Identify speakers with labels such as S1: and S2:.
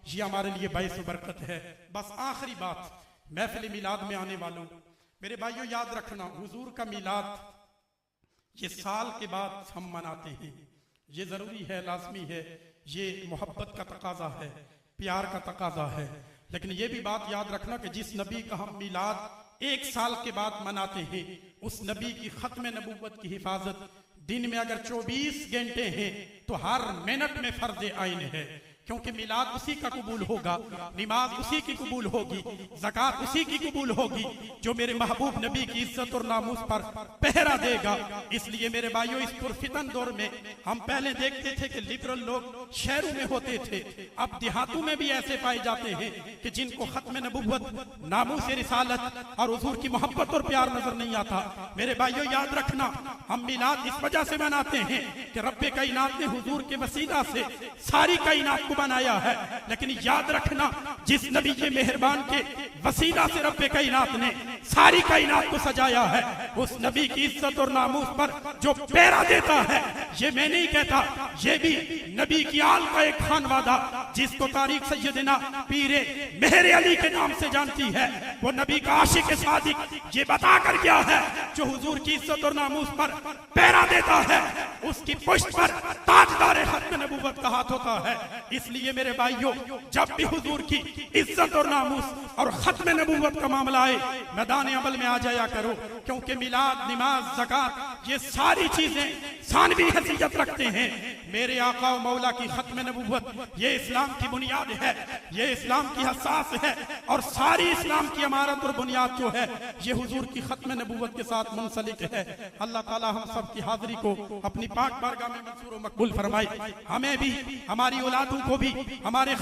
S1: ये हमारे लिए बाइस बरकत है। बस आखिरी बात, महफिल मिलाद में आने वालों, मेरे भाइयों याद रखना, हुजूर का मिलाद ये साल के बाद हम मनाते हैं, ये जरूरी है, लाजमी है, ये मोहब्बत का तकाजा है, प्यार का तकाजा है। लेकिन ये भी बात याद रखना कि जिस नबी का हम मिलाद एक साल के बाद मनाते हैं, उस नबी की खत्म नबूवत की हिफाजत दिन में अगर 24 घंटे हैं तो हर मिनट में फर्ज आइन है, क्योंकि मिलाद उसी का कबूल होगा, नमाज उसी की कबूल होगी, ज़कात उसी की कबूल होगी जो मेरे महबूब नबी की इज्जत और नामूस पर पहरा देगा। इसलिए मेरे भाइयों, इस पुरफितन दौर में हम पहले देखते थे कि लिबरल लोग शहरों में होते थे, अब देहातों में भी ऐसे पाए जाते हैं कि जिनको खत्म नबुव्वत, नामूस रिसालत और हुजूर की मोहब्बत और प्यार नजर नहीं आता। मेरे भाइयों याद रखना, हम मिलाद इस वजह से मनाते हैं कि रब्बे कायनात ने हुजूर के वसीला से सारी कायनात बनाया है। लेकिन याद रखना, जिस नबी के मेहरबान के वसीला से रब्बे कायनात ने सारी कायनात को सजाया है, उस नबी की इज्जत और नामूस पर जो पहरा देता है, ये मैं नहीं कहता, ये भी नबी की आल का एक खानवादा जिसको तारीख सैयदना पीरे मेहर अली के नाम से जानती है, वो नबी का आशिक सादिक ये बता कर गया है, जो हुजूर की इज्जत और नामूस पर पहरा देता है, उसकी पुष्ट पर ताजदार खत्म नबूवत का हाथ होता है। इसलिए मेरे भाइयों, जब भी हुजूर की इज्जत और नामूस और खत्म नबूवत का मामला आए, मैदान अमल में आ जाया करो, क्योंकि मिलाद, नमाज, ज़कात ये सारी चीजें सानवी हैसियत रखते हैं। मेरे आका और मौला की खत्म नबूवत ये इस्लाम की बुनियाद है, ये इस्लाम की हसास है, और सारी इस्लाम की इमारत और बुनियाद जो है ये हुजूर की खत्म नबूवत के साथ मुंसलिक है। अल्लाह ताला हम सब की हाजिरी को अपनी पाक बारगाह में मंजूर और मकबूल फरमाए। हमें भी, हमारी औलादों को भी, हमारे